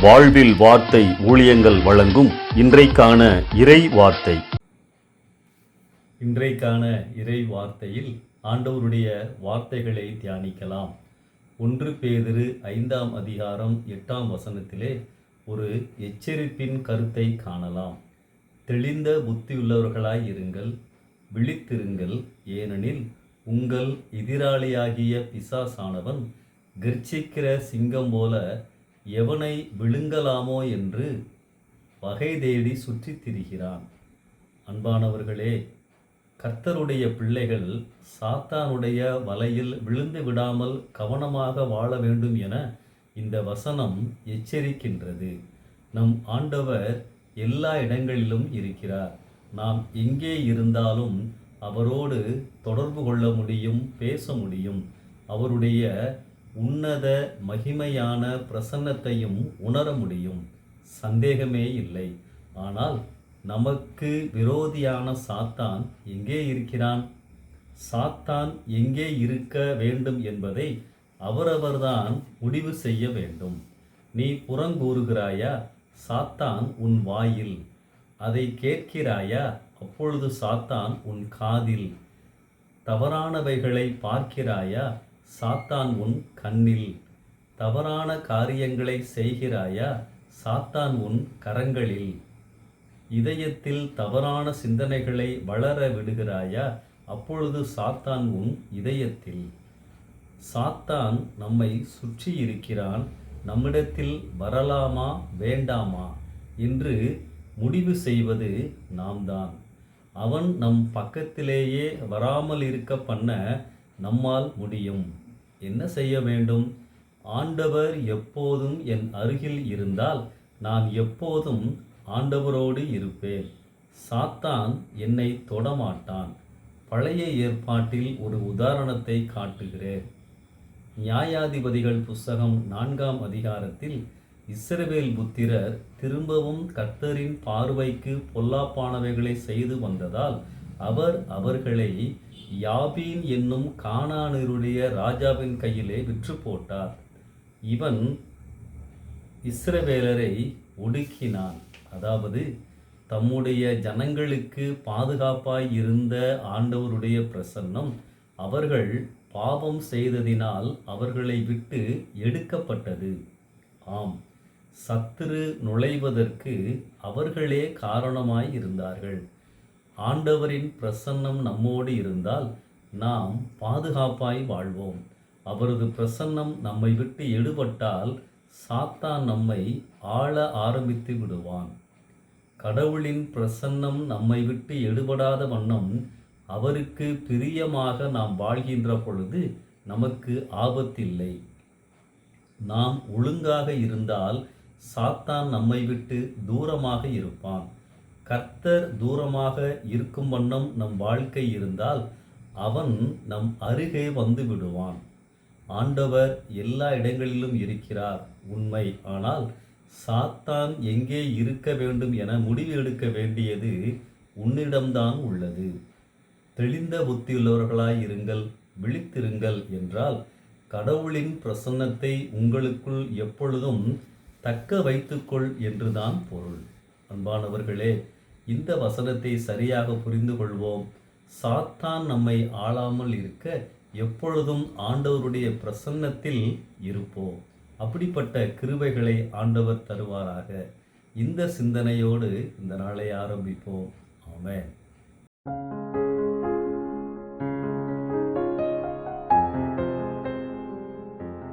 வாழ்வில் வார்த்தை ஊழியங்கள் வழங்கும் இன்றைக்கான இறை வார்த்தை. இன்றைக்கான இறை வார்த்தையில் ஆண்டவருடைய வார்த்தைகளை தியானிக்கலாம். 1 பேதுரு 5ஆம் அதிகாரம் 8ஆம் வசனத்திலே ஒரு எச்சரிப்பின் கருத்தை காணலாம். தெளிந்த புத்தியுள்ளவர்களாய் இருங்கள், விழித்திருங்கள், ஏனெனில் உங்கள் எதிராளியாகிய பிசாசானவன் கர்ச்சிக்கிற சிங்கம் போல எவனை விழுங்கலாமோ என்று வகை தேடி சுற்றித் திரிகிறான். அன்பானவர்களே, கர்த்தருடைய பிள்ளைகள் சாத்தானுடைய வலையில் விழுந்து விடாமல் கவனமாக வாழ வேண்டும் என இந்த வசனம் எச்சரிக்கின்றது. நம் ஆண்டவர் எல்லா இடங்களிலும் இருக்கிறார். நாம் எங்கே இருந்தாலும் அவரோடு தொடர்பு கொள்ள முடியும், பேச முடியும். அவருடைய உன்னத மகிமையான பிரசன்னத்தையும் உணர முடியும், சந்தேகமே இல்லை. ஆனால் நமக்கு விரோதியான சாத்தான் எங்கே இருக்கிறான்? சாத்தான் எங்கே இருக்க வேண்டும் என்பதை அவரவர்தான் முடிவு செய்ய வேண்டும். நீ புறங்கூறுகிறாயா? சாத்தான் உன் வாயில். அதை கேட்கிறாயா? அப்பொழுது சாத்தான் உன் காதில். தவறானவைகளை பார்க்கிறாயா? சாத்தான் உன் கண்ணில். தவறான காரியங்களை செய்கிறாயா? சாத்தான் உன் கரங்களில். இதயத்தில் தவறான சிந்தனைகளை வளர விடுகிறாயா? அப்பொழுது சாத்தான் உன் இதயத்தில். சாத்தான் நம்மை சுற்றி இருக்கிறான். நம்மிடத்தில் வரலாமா வேண்டாமா என்று முடிவு செய்வது நாம் தான். அவன் நம் பக்கத்திலேயே வராமல் இருக்க பண்ண நம்மால் முடியும். என்ன செய்ய வேண்டும்? ஆண்டவர் எப்போதும் என் அருகில் இருந்தால் நான் எப்போதும் ஆண்டவரோடு இருப்பேன். சாத்தான் என்னை தொடமாட்டான். பழைய ஏற்பாட்டில் ஒரு உதாரணத்தை காட்டுகிறேன். நியாயாதிபதிகள் புஸ்தகம் 4ஆம் அதிகாரத்தில் இஸ்ரவேல் புத்திரர் திரும்பவும் கர்த்தரின் பார்வைக்கு பொல்லாப்பானவைகளை செய்து வந்ததால் அவர் அவர்களை யாபீன் என்னும் கானானியருடைய ராஜாவின் கையிலே விற்று போட்டார். இவன் இஸ்ரவேலரை ஒடுக்கினான். அதாவது தம்முடைய ஜனங்களுக்கு பாதுகாப்பாய் இருந்த ஆண்டவருடைய பிரசன்னம் அவர்கள் பாவம் செய்ததினால் அவர்களை விட்டு எடுக்கப்பட்டது. ஆம், சத்துரு நுழைவதற்கு அவர்களே காரணமாய் இருந்தார்கள். ஆண்டவரின் பிரசன்னம் நம்மோடு இருந்தால் நாம் பாதுகாப்பாய் வாழ்வோம். அவரது பிரசன்னம் நம்மை விட்டு எடுபட்டால் சாத்தான் நம்மை ஆள ஆரம்பித்து விடுவான். கடவுளின் பிரசன்னம் நம்மை விட்டு எடுபடாத வண்ணம் அவருக்கு பிரியமாக நாம் வாழ்கின்ற பொழுது நமக்கு ஆபத்தில்லை. நாம் ஒழுங்காக இருந்தால் சாத்தான் நம்மை விட்டு தூரமாக இருப்பான். கர்த்தர் தூரமாக இருக்கும் வண்ணம் நம் வாழ்க்கை இருந்தால் அவன் நம் அருகே வந்து விடுவான். ஆண்டவர் எல்லா இடங்களிலும் இருக்கிறார், உண்மை. ஆனால் சாத்தான் எங்கே இருக்க வேண்டும் என முடிவு எடுக்க வேண்டியது உன்னிடம்தான் உள்ளது. தெளிந்த புத்தியுள்ளவர்களாய் இருங்கள், விழித்திருங்கள் என்றால் கடவுளின் பிரசன்னத்தை உங்களுக்குள் எப்பொழுதும் தக்க வைத்துக்கொள் என்றுதான் பொருள். அன்பானவர்களே, இந்த வசனத்தை சரியாக புரிந்து கொள்வோம். சாத்தான் நம்மை ஆளாமல் இருக்க எப்பொழுதும் ஆண்டவருடைய பிரசன்னத்தில் இருப்போம். அப்படிப்பட்ட கிருபைகளை ஆண்டவர் தருவாராக. இந்த சிந்தனையோடு இந்த நாளை ஆரம்பிப்போம். ஆமென்.